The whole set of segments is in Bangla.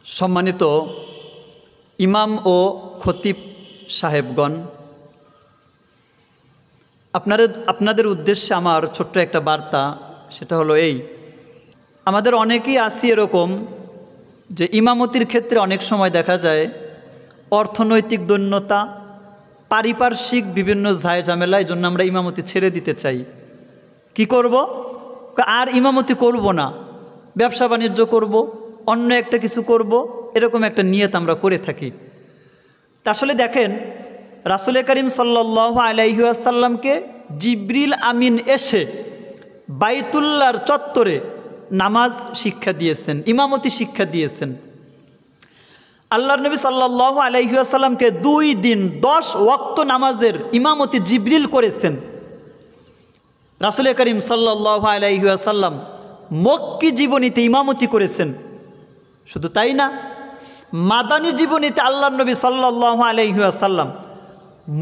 সম্মানিত ইমাম ও খতিব সাহেবগণ, আপনাদের উদ্দেশ্যে আমার ছোট্ট একটা বার্তা, সেটা হলো এই। আমাদের অনেকেই আছি এরকম যে ইমামতির ক্ষেত্রে অনেক সময় দেখা যায় অর্থনৈতিক দৈন্যতা, পারিপার্শ্বিক বিভিন্ন ঝামেলা, এই জন্য আমরা ইমামতি ছেড়ে দিতে চাই। কি করব? আর ইমামতি করব না, ব্যবসা বাণিজ্য করব, অন্য একটা কিছু করব, এরকম একটা নিয়ত আমরা করে থাকি। তা আসলে দেখেন, রাসূল করিম সাল্লাল্লাহু আলাইহি ওয়াসাল্লামকে জিবরিল আমিন এসে বাইতুল্লাহর চত্বরে নামাজ শিক্ষা দিয়েছেন, ইমামতি শিক্ষা দিয়েছেন। আল্লাহর নবী সাল্লাল্লাহু আলাইহি ওয়াসাল্লামকে 2 দিন 10 ওয়াক্ত নামাজের ইমামতি জিবরিল করেছেন। রাসূল করিম সাল্লাল্লাহু আলাইহি ওয়াসাল্লাম মক্কি জীবনীতে ইমামতি করেছেন। শুধু তাই না, মাদানী জীবনীতে আল্লাহর নবী সাল্লাল্লাহু আলাইহি ওয়াসাল্লাম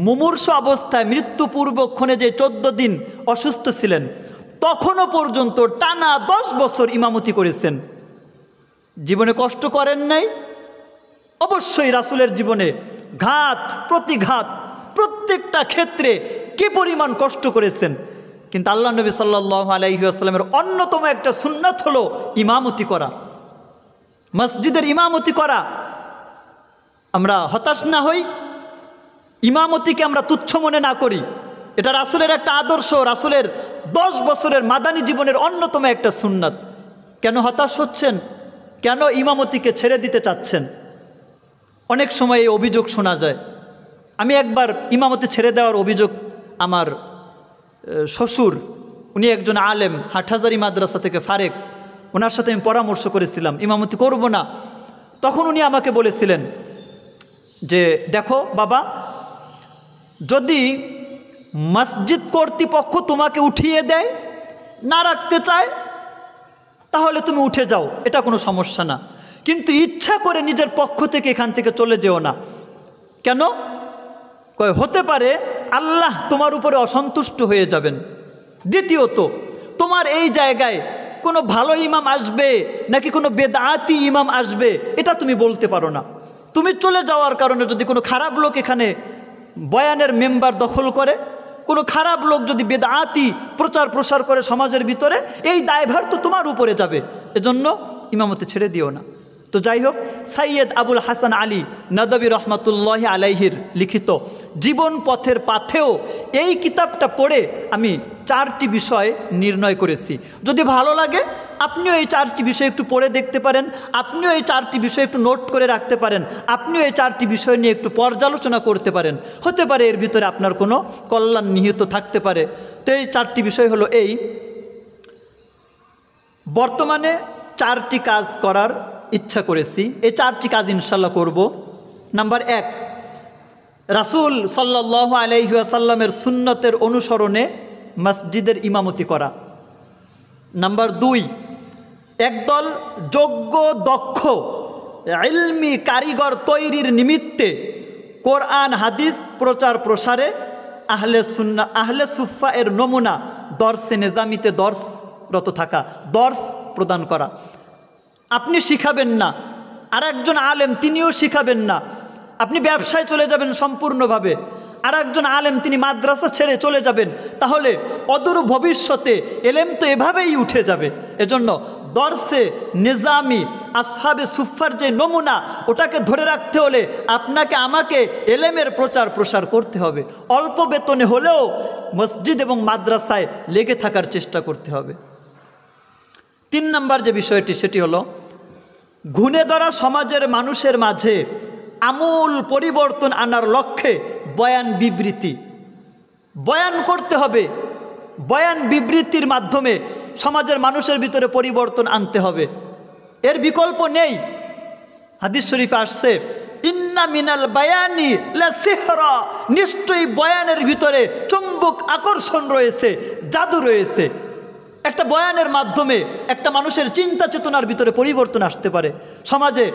মুমূর্ষু অবস্থায় মৃত্যুপূর্বক্ষণে যে 14 দিন অসুস্থ ছিলেন, তখনও পর্যন্ত টানা 10 বছর ইমামতি করেছেন। জীবনে কষ্ট করেন নাই? অবশ্যই রাসূলের জীবনে ঘাত প্রতিঘাত, প্রত্যেকটা ক্ষেত্রে কি পরিমাণ কষ্ট করেছেন। কিন্তু আল্লাহ নবী সাল্লাল্লাহু আলাইহি ওয়াসাল্লামের অন্যতম একটা সুন্নাত হলো ইমামতি করা, মসজিদের ইমামতি করা। আমরা হতাশ না হই, ইমামতিকে আমরা তুচ্ছ মনে না করি। এটা রাসূলের একটা আদর্শ, রাসূলের 10 বছরের মাদানী জীবনের অন্যতম একটা সুন্নাত। কেন হতাশ হচ্ছেন? কেন ইমামতিকে ছেড়ে দিতে চাচ্ছেন? অনেক সময় এই অভিযোগ শোনা যায়। আমি একবার ইমামতি ছেড়ে দেওয়ার অভিযোগ, আমার শ্বশুর, উনি একজন আলেম, হাটহাজারী মাদ্রাসা থেকে ফারেক, ওনার সাথে আমি পরামর্শ করেছিলাম ইমামতি করব না। তখন উনি আমাকে বলেছিলেন যে দেখো বাবা, যদি মসজিদ কর্তৃপক্ষ তোমাকে উঠিয়ে দেয়, না রাখতে চায়, তাহলে তুমি উঠে যাও, এটা কোনো সমস্যা না। কিন্তু ইচ্ছা করে নিজের পক্ষ থেকে এখান থেকে চলে যেও না। কেন? কয় হতে পারে আল্লাহ তোমার উপরে অসন্তুষ্ট হয়ে যাবেন। দ্বিতীয়ত, তোমার এই জায়গায় কোনো ভালো ইমাম আসবে নাকি কোনো বেদাতি ইমাম আসবে, এটা তুমি বলতে পারো না। তুমি চলে যাওয়ার কারণে যদি কোনো খারাপ লোক এখানে বয়ানের মেম্বার দখল করে, কোনো খারাপ লোক যদি বেদাতি প্রচার প্রসার করে সমাজের ভিতরে, এই দায়ভার তো তোমার উপরে যাবে। এজন্য ইমামতি ছেড়ে দিও না। তো যাই হোক, সৈয়দ আবুল হাসান আলী নদভী রহমাতুল্লাহি আলাইহির লিখিত জীবন পথের পাথেও এই কিতাবটা পড়ে আমি 4টি বিষয় নির্ণয় করেছি। যদি ভালো লাগে আপনিও এই 4টি বিষয় একটু পড়ে দেখতে পারেন, আপনিও এই 4টি বিষয় একটু নোট করে রাখতে পারেন, আপনিও এই 4টি বিষয় নিয়ে একটু পর্যালোচনা করতে পারেন। হতে পারে এর ভিতরে আপনার কোনো কল্যাণ নিহিত থাকতে পারে। তো এই 4টি বিষয় হলো এই। বর্তমানে 4টি কাজ করার ইচ্ছা করেছি, এই 4টি কাজ ইনশাল্লাহ করব। নাম্বার 1, রাসূল সাল্লাল্লাহু আলাইহি ওয়াসাল্লামের সুন্নতের অনুসরণে মসজিদের ইমামতি করা। নাম্বার 2, একদল যোগ্য দক্ষ ইলমি কারিগর তৈরির নিমিত্তে কোরআন হাদিস প্রচার প্রসারে আহলে সুন্নাহ আহলে সুফা এর নমুনা দর্সে নিজামিতে দর্শরত থাকা, দর্শ প্রদান করা। আপনি শিখাবেন না, আর একজন আলেম তিনিও শিখাবেন না। আপনি ব্যবসায় চলে যাবেন সম্পূর্ণভাবে, আর একজন আলেম তিনি মাদ্রাসা ছেড়ে চলে যাবেন, তাহলে অদূর ভবিষ্যতে এলেম তো এভাবেই উঠে যাবে। এজন্য দর্সে নিজামি আসহাবে সুফার যে নমুনা, ওটাকে ধরে রাখতে হলে আপনাকে আমাকে এলেমের প্রচার প্রসার করতে হবে। অল্প বেতনে হলেও মসজিদ এবং মাদ্রাসায় লেগে থাকার চেষ্টা করতে হবে। 3 নম্বর যে বিষয়টি, সেটি হলো ঘুণে ধরা সমাজের মানুষের মাঝে আমূল পরিবর্তন আনার লক্ষ্যে বয়ান বিবৃতি বয়ান করতে হবে। বয়ান বিবৃতির মাধ্যমে সমাজের মানুষের ভিতরে পরিবর্তন আনতে হবে, এর বিকল্প নেই। হাদিস শরীফে আসছে, ইন্না মিনাল বায়ানি লা সিহরা, নিশ্চয়ই বয়ানের ভিতরে চুম্বক আকর্ষণ রয়েছে, জাদু রয়েছে। একটা বয়ানের মাধ্যমে একটা মানুষের চিন্তা চেতনার ভিতরে পরিবর্তন আসতে পারে সমাজে।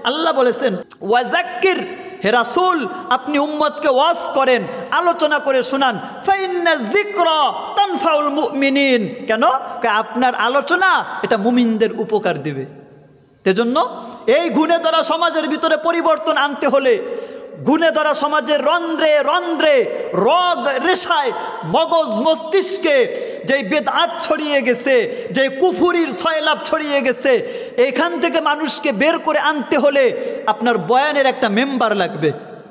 আল্লাহ বলেছেন, ওয়াজাক্কির, হে রাসূল আপনি উম্মতকে ওয়াজ করেন, আলোচনা করে শোনান। ফাইন্না যিকরা তানফাউল মুমিনিন। কেন? আপনার আলোচনা এটা মুমিনদের উপকার দিবে। সেজন্য এই গুণে ধরা সমাজের ভিতরে পরিবর্তন আনতে হলে, গুণে ধরা সমাজের রন্ধ্রে রন্ধ্রে রগ রেশায় মগজ মস্তিষ্কে যেই বেদআত ছড়িয়ে গেছে, যে কুফুরির সয়লাভ ছড়িয়ে গেছে, এখান থেকে মানুষকে বের করে আনতে হলে আপনার বয়ানের একটা মেম্বার লাগবে,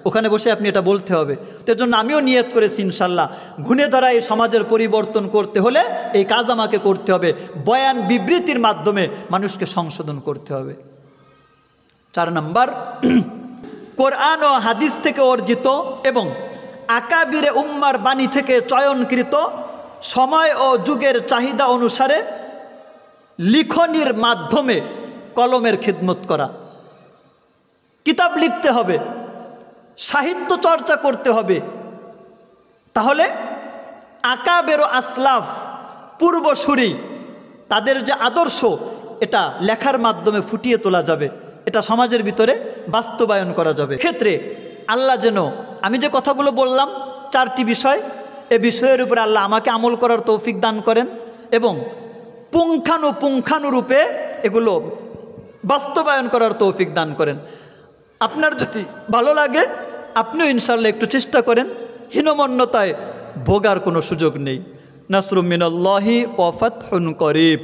ওখানে বসে আপনি এটা বলতে হবে। তো জন্য আমিও নিয়ত করেছি ইনশাল্লাহ গুণে ধরা এই সমাজের পরিবর্তন করতে হলে এই কাজ আমাকে করতে হবে, বয়ান বিবৃতির মাধ্যমে মানুষকে সংশোধন করতে হবে। 4 নাম্বার, কোরআন ও হাদিস থেকে অর্জিত এবং আকাবিরে উম্মার বাণী থেকে চয়নকৃত সময় ও যুগের চাহিদা অনুসারে লিখনির মাধ্যমে কলমের খিদমত করা। কিতাব লিখতে হবে, সাহিত্য চর্চা করতে হবে, তাহলে আকাবের ও আসলাফ পূর্বসূরি তাদের যে আদর্শ এটা লেখার মাধ্যমে ফুটিয়ে তোলা যাবে, এটা সমাজের ভিতরে বাস্তবায়ন করা যাবে। ক্ষেত্রে আল্লাহ যেন আমি যে কথাগুলো বললাম 4টি বিষয়, এ বিষয়ের উপরে আল্লাহ আমাকে আমল করার তৌফিক দান করেন এবং পুঙ্খানুরূপে এগুলো বাস্তবায়ন করার তৌফিক দান করেন। আপনার যদি ভালো লাগে আপনিও ইনশাআল্লাহ একটু চেষ্টা করেন, হীনমন্যতায় ভোগার কোনো সুযোগ নেই। নাসরুম মিনাল্লাহি ওয়া ফাতহুন করিব।